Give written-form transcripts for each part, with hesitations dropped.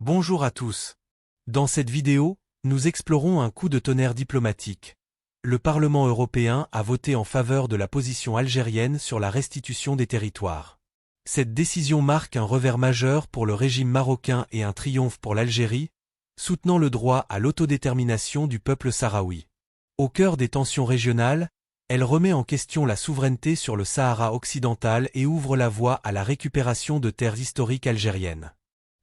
Bonjour à tous. Dans cette vidéo, nous explorons un coup de tonnerre diplomatique. Le Parlement européen a voté en faveur de la position algérienne sur la restitution des territoires. Cette décision marque un revers majeur pour le régime marocain et un triomphe pour l'Algérie, soutenant le droit à l'autodétermination du peuple sahraoui. Au cœur des tensions régionales, elle remet en question la souveraineté sur le Sahara occidental et ouvre la voie à la récupération de terres historiques algériennes.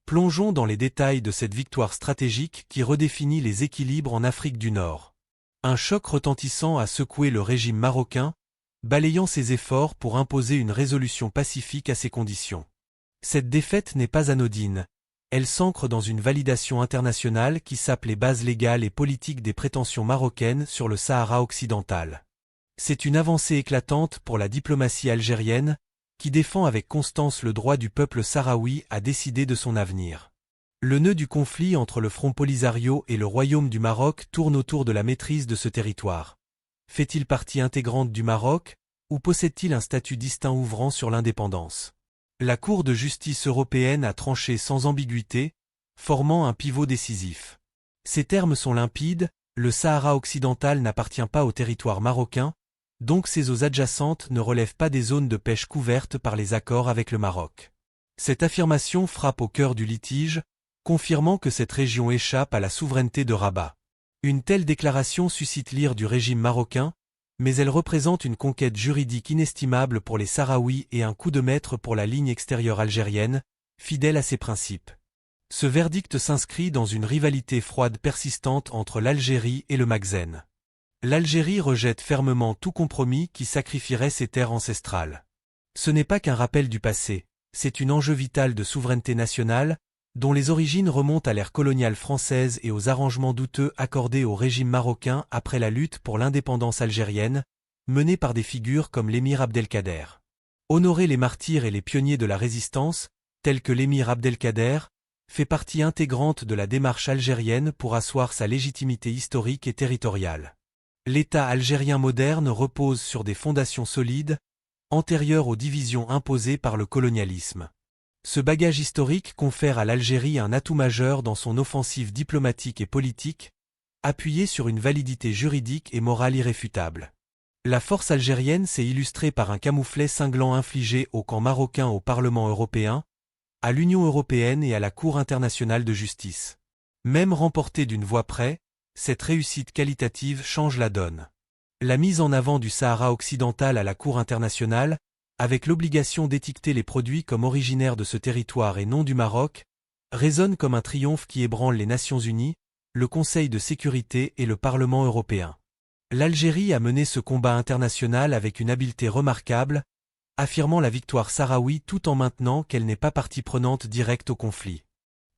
Plongeons dans les détails de cette victoire stratégique qui redéfinit les équilibres en Afrique du Nord. Un choc retentissant a secoué le régime marocain, balayant ses efforts pour imposer une résolution pacifique à ses conditions. Cette défaite n'est pas anodine. Elle s'ancre dans une validation internationale qui sape les bases légales et politiques des prétentions marocaines sur le Sahara occidental. C'est une avancée éclatante pour la diplomatie algérienne, qui défend avec constance le droit du peuple sahraoui à décider de son avenir. Le nœud du conflit entre le Front Polisario et le Royaume du Maroc tourne autour de la maîtrise de ce territoire. Fait-il partie intégrante du Maroc, ou possède-t-il un statut distinct ouvrant sur l'indépendance? La Cour de justice européenne a tranché sans ambiguïté, formant un pivot décisif. Ces termes sont limpides, le Sahara occidental n'appartient pas au territoire marocain, donc ces eaux adjacentes ne relèvent pas des zones de pêche couvertes par les accords avec le Maroc. Cette affirmation frappe au cœur du litige, confirmant que cette région échappe à la souveraineté de Rabat. Une telle déclaration suscite l'ire du régime marocain, mais elle représente une conquête juridique inestimable pour les Sahraouis et un coup de maître pour la ligne extérieure algérienne, fidèle à ses principes. Ce verdict s'inscrit dans une rivalité froide persistante entre l'Algérie et le Makhzen. L'Algérie rejette fermement tout compromis qui sacrifierait ses terres ancestrales. Ce n'est pas qu'un rappel du passé, c'est un enjeu vital de souveraineté nationale, dont les origines remontent à l'ère coloniale française et aux arrangements douteux accordés au régime marocain après la lutte pour l'indépendance algérienne, menée par des figures comme l'émir Abdelkader. Honorer les martyrs et les pionniers de la résistance, tels que l'émir Abdelkader, fait partie intégrante de la démarche algérienne pour asseoir sa légitimité historique et territoriale. L'État algérien moderne repose sur des fondations solides, antérieures aux divisions imposées par le colonialisme. Ce bagage historique confère à l'Algérie un atout majeur dans son offensive diplomatique et politique, appuyée sur une validité juridique et morale irréfutable. La force algérienne s'est illustrée par un camouflet cinglant infligé au camp marocain au Parlement européen, à l'Union européenne et à la Cour internationale de justice. Même remportée d'une voix près, cette réussite qualitative change la donne. La mise en avant du Sahara occidental à la Cour internationale, avec l'obligation d'étiqueter les produits comme originaires de ce territoire et non du Maroc, résonne comme un triomphe qui ébranle les Nations Unies, le Conseil de sécurité et le Parlement européen. L'Algérie a mené ce combat international avec une habileté remarquable, affirmant la victoire sahraoui tout en maintenant qu'elle n'est pas partie prenante directe au conflit.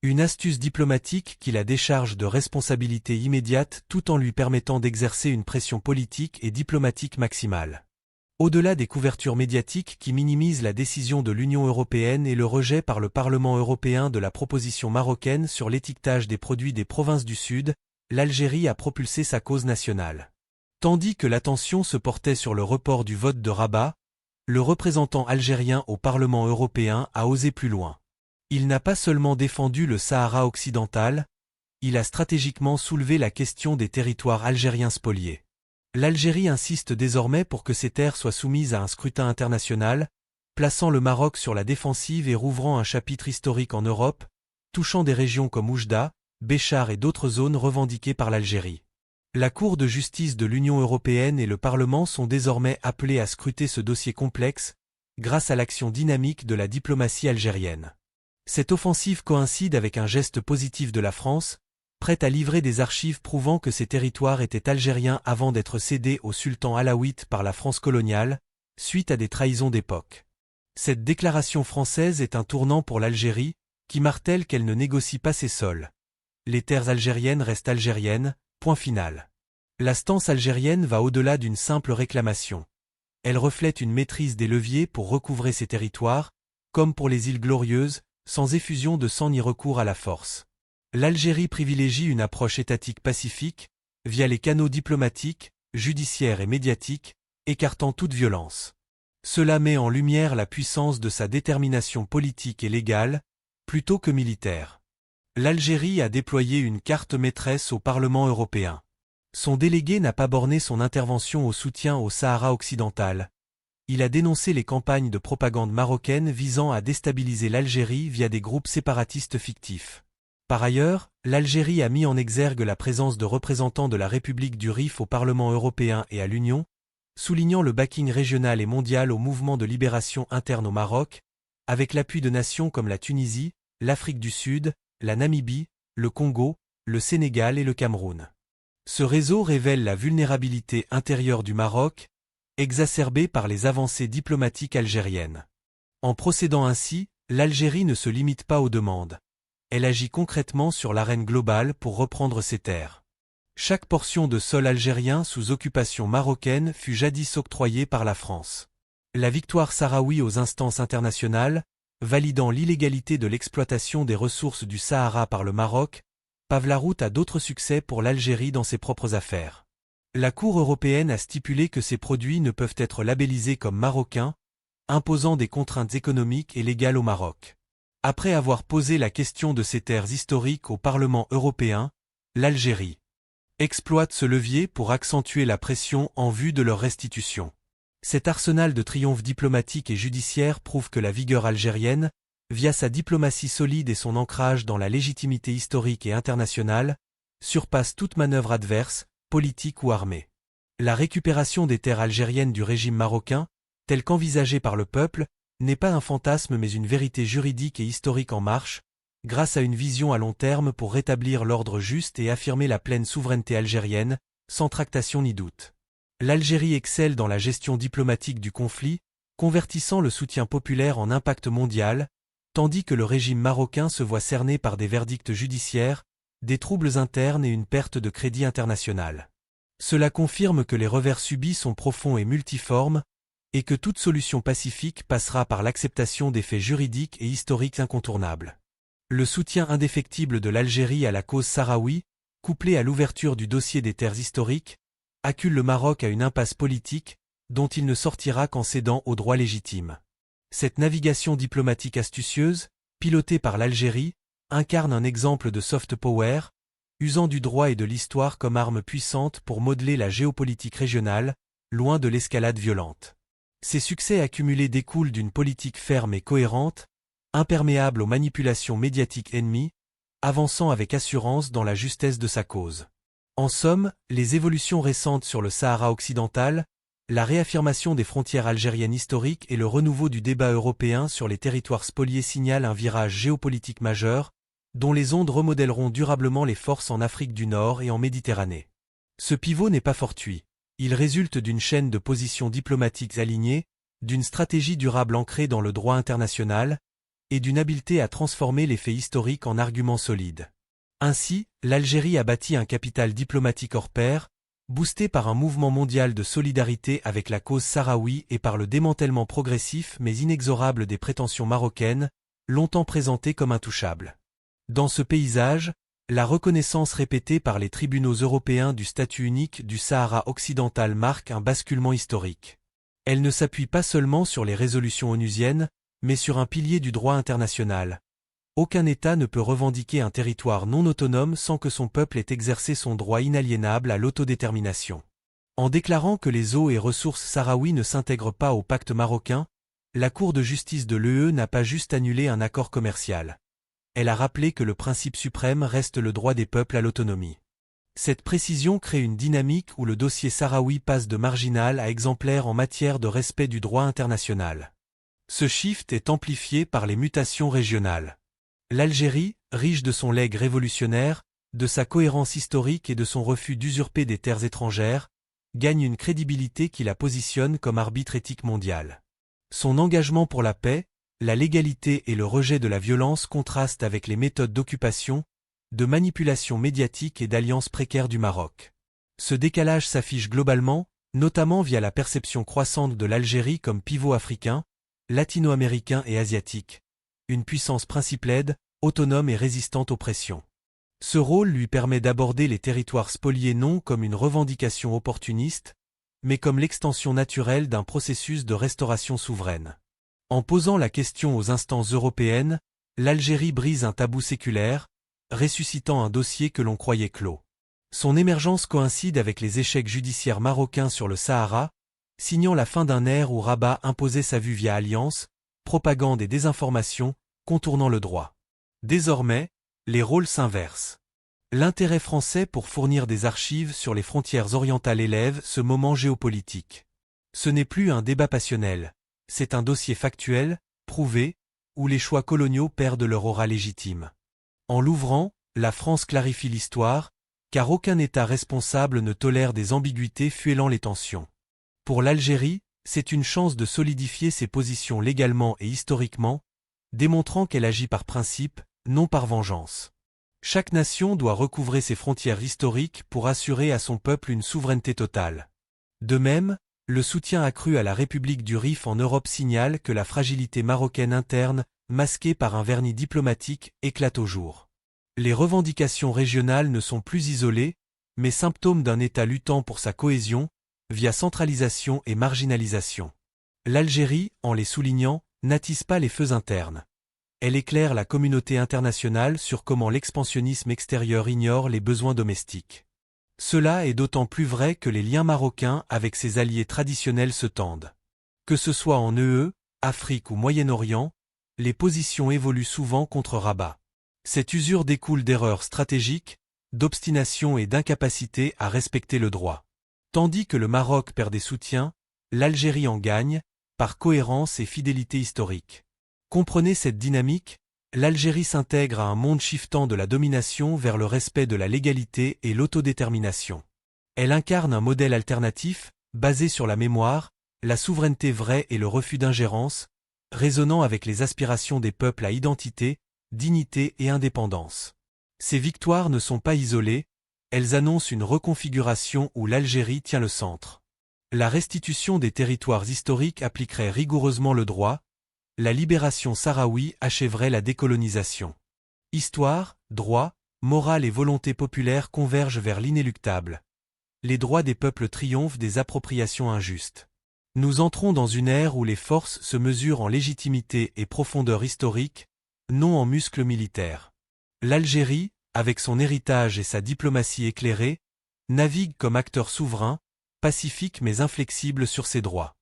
Une astuce diplomatique qui la décharge de responsabilités immédiates tout en lui permettant d'exercer une pression politique et diplomatique maximale. Au-delà des couvertures médiatiques qui minimisent la décision de l'Union européenne et le rejet par le Parlement européen de la proposition marocaine sur l'étiquetage des produits des provinces du Sud, l'Algérie a propulsé sa cause nationale. Tandis que l'attention se portait sur le report du vote de Rabat, le représentant algérien au Parlement européen a osé plus loin. Il n'a pas seulement défendu le Sahara occidental, il a stratégiquement soulevé la question des territoires algériens spoliés. L'Algérie insiste désormais pour que ces terres soient soumises à un scrutin international, plaçant le Maroc sur la défensive et rouvrant un chapitre historique en Europe, touchant des régions comme Oujda, Béchar et d'autres zones revendiquées par l'Algérie. La Cour de justice de l'Union européenne et le Parlement sont désormais appelés à scruter ce dossier complexe, grâce à l'action dynamique de la diplomatie algérienne. Cette offensive coïncide avec un geste positif de la France, prête à livrer des archives prouvant que ces territoires étaient algériens avant d'être cédés au sultan alaouite par la France coloniale, suite à des trahisons d'époque. Cette déclaration française est un tournant pour l'Algérie, qui martèle qu'elle ne négocie pas ses sols. Les terres algériennes restent algériennes, point final. La stance algérienne va au-delà d'une simple réclamation. Elle reflète une maîtrise des leviers pour recouvrer ces territoires, comme pour les îles Glorieuses, sans effusion de sang ni recours à la force. L'Algérie privilégie une approche étatique pacifique, via les canaux diplomatiques, judiciaires et médiatiques, écartant toute violence. Cela met en lumière la puissance de sa détermination politique et légale, plutôt que militaire. L'Algérie a déployé une carte maîtresse au Parlement européen. Son délégué n'a pas borné son intervention au soutien au Sahara occidental. Il a dénoncé les campagnes de propagande marocaines visant à déstabiliser l'Algérie via des groupes séparatistes fictifs. Par ailleurs, l'Algérie a mis en exergue la présence de représentants de la République du Rif au Parlement européen et à l'Union, soulignant le backing régional et mondial au mouvement de libération interne au Maroc, avec l'appui de nations comme la Tunisie, l'Afrique du Sud, la Namibie, le Congo, le Sénégal et le Cameroun. Ce réseau révèle la vulnérabilité intérieure du Maroc, exacerbée par les avancées diplomatiques algériennes. En procédant ainsi, l'Algérie ne se limite pas aux demandes. Elle agit concrètement sur l'arène globale pour reprendre ses terres. Chaque portion de sol algérien sous occupation marocaine fut jadis octroyée par la France. La victoire sahraoui aux instances internationales, validant l'illégalité de l'exploitation des ressources du Sahara par le Maroc, pave la route à d'autres succès pour l'Algérie dans ses propres affaires. La Cour européenne a stipulé que ces produits ne peuvent être labellisés comme marocains, imposant des contraintes économiques et légales au Maroc. Après avoir posé la question de ces terres historiques au Parlement européen, l'Algérie exploite ce levier pour accentuer la pression en vue de leur restitution. Cet arsenal de triomphes diplomatiques et judiciaires prouve que la vigueur algérienne, via sa diplomatie solide et son ancrage dans la légitimité historique et internationale, surpasse toute manœuvre adverse, politique ou armée. La récupération des terres algériennes du régime marocain, telle qu'envisagée par le peuple, n'est pas un fantasme mais une vérité juridique et historique en marche, grâce à une vision à long terme pour rétablir l'ordre juste et affirmer la pleine souveraineté algérienne, sans tractation ni doute. L'Algérie excelle dans la gestion diplomatique du conflit, convertissant le soutien populaire en impact mondial, tandis que le régime marocain se voit cerné par des verdicts judiciaires, des troubles internes et une perte de crédit international. Cela confirme que les revers subis sont profonds et multiformes, et que toute solution pacifique passera par l'acceptation des faits juridiques et historiques incontournables. Le soutien indéfectible de l'Algérie à la cause sahraoui, couplé à l'ouverture du dossier des terres historiques, accule le Maroc à une impasse politique, dont il ne sortira qu'en cédant aux droits légitimes. Cette navigation diplomatique astucieuse, pilotée par l'Algérie, incarne un exemple de soft power, usant du droit et de l'histoire comme arme puissante pour modeler la géopolitique régionale, loin de l'escalade violente. Ces succès accumulés découlent d'une politique ferme et cohérente, imperméable aux manipulations médiatiques ennemies, avançant avec assurance dans la justesse de sa cause. En somme, les évolutions récentes sur le Sahara occidental, la réaffirmation des frontières algériennes historiques et le renouveau du débat européen sur les territoires spoliés signalent un virage géopolitique majeur, dont les ondes remodèleront durablement les forces en Afrique du Nord et en Méditerranée. Ce pivot n'est pas fortuit. Il résulte d'une chaîne de positions diplomatiques alignées, d'une stratégie durable ancrée dans le droit international, et d'une habileté à transformer les faits historiques en arguments solides. Ainsi, l'Algérie a bâti un capital diplomatique hors pair, boosté par un mouvement mondial de solidarité avec la cause sahraoui et par le démantèlement progressif mais inexorable des prétentions marocaines, longtemps présentées comme intouchables. Dans ce paysage, la reconnaissance répétée par les tribunaux européens du statut unique du Sahara occidental marque un basculement historique. Elle ne s'appuie pas seulement sur les résolutions onusiennes, mais sur un pilier du droit international. Aucun État ne peut revendiquer un territoire non autonome sans que son peuple ait exercé son droit inaliénable à l'autodétermination. En déclarant que les eaux et ressources sahraouis ne s'intègrent pas au pacte marocain, la Cour de justice de l'UE n'a pas juste annulé un accord commercial. Elle a rappelé que le principe suprême reste le droit des peuples à l'autonomie. Cette précision crée une dynamique où le dossier sahraoui passe de marginal à exemplaire en matière de respect du droit international. Ce shift est amplifié par les mutations régionales. L'Algérie, riche de son legs révolutionnaire, de sa cohérence historique et de son refus d'usurper des terres étrangères, gagne une crédibilité qui la positionne comme arbitre éthique mondial. Son engagement pour la paix, la légalité et le rejet de la violence contrastent avec les méthodes d'occupation, de manipulation médiatique et d'alliances précaires du Maroc. Ce décalage s'affiche globalement, notamment via la perception croissante de l'Algérie comme pivot africain, latino-américain et asiatique, une puissance principale, autonome et résistante aux pressions. Ce rôle lui permet d'aborder les territoires spoliés non comme une revendication opportuniste, mais comme l'extension naturelle d'un processus de restauration souveraine. En posant la question aux instances européennes, l'Algérie brise un tabou séculaire, ressuscitant un dossier que l'on croyait clos. Son émergence coïncide avec les échecs judiciaires marocains sur le Sahara, signant la fin d'un ère où Rabat imposait sa vue via alliance, propagande et désinformation, contournant le droit. Désormais, les rôles s'inversent. L'intérêt français pour fournir des archives sur les frontières orientales élève ce moment géopolitique. Ce n'est plus un débat passionnel, c'est un dossier factuel, prouvé, où les choix coloniaux perdent leur aura légitime. En l'ouvrant, la France clarifie l'histoire, car aucun État responsable ne tolère des ambiguïtés fuelant les tensions. Pour l'Algérie, c'est une chance de solidifier ses positions légalement et historiquement, démontrant qu'elle agit par principe, non par vengeance. Chaque nation doit recouvrer ses frontières historiques pour assurer à son peuple une souveraineté totale. De même, le soutien accru à la République du Rif en Europe signale que la fragilité marocaine interne, masquée par un vernis diplomatique, éclate au jour. Les revendications régionales ne sont plus isolées, mais symptômes d'un État luttant pour sa cohésion, via centralisation et marginalisation. L'Algérie, en les soulignant, n'attise pas les feux internes. Elle éclaire la communauté internationale sur comment l'expansionnisme extérieur ignore les besoins domestiques. Cela est d'autant plus vrai que les liens marocains avec ses alliés traditionnels se tendent. Que ce soit en EE, Afrique ou Moyen-Orient, les positions évoluent souvent contre Rabat. Cette usure découle d'erreurs stratégiques, d'obstination et d'incapacité à respecter le droit. Tandis que le Maroc perd des soutiens, l'Algérie en gagne, par cohérence et fidélité historique. Comprenez cette dynamique, l'Algérie s'intègre à un monde shiftant de la domination vers le respect de la légalité et l'autodétermination. Elle incarne un modèle alternatif, basé sur la mémoire, la souveraineté vraie et le refus d'ingérence, résonnant avec les aspirations des peuples à identité, dignité et indépendance. Ces victoires ne sont pas isolées, elles annoncent une reconfiguration où l'Algérie tient le centre. La restitution des territoires historiques appliquerait rigoureusement le droit, la libération sahraoui achèverait la décolonisation. Histoire, droit, morale et volonté populaire convergent vers l'inéluctable. Les droits des peuples triomphent des appropriations injustes. Nous entrons dans une ère où les forces se mesurent en légitimité et profondeur historique, non en muscles militaires. L'Algérie, avec son héritage et sa diplomatie éclairée, navigue comme acteur souverain, pacifique mais inflexible sur ses droits.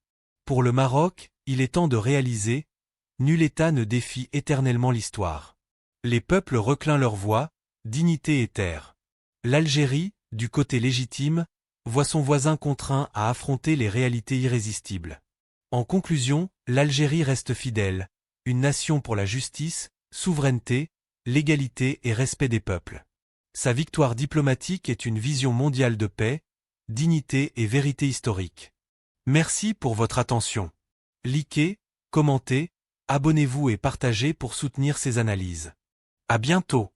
Pour le Maroc, il est temps de réaliser, nul État ne défie éternellement l'histoire. Les peuples reclinent leur voix, dignité et terre. L'Algérie, du côté légitime, voit son voisin contraint à affronter les réalités irrésistibles. En conclusion, l'Algérie reste fidèle, une nation pour la justice, souveraineté, l'égalité et respect des peuples. Sa victoire diplomatique est une vision mondiale de paix, dignité et vérité historique. Merci pour votre attention. Likez, commentez, abonnez-vous et partagez pour soutenir ces analyses. À bientôt.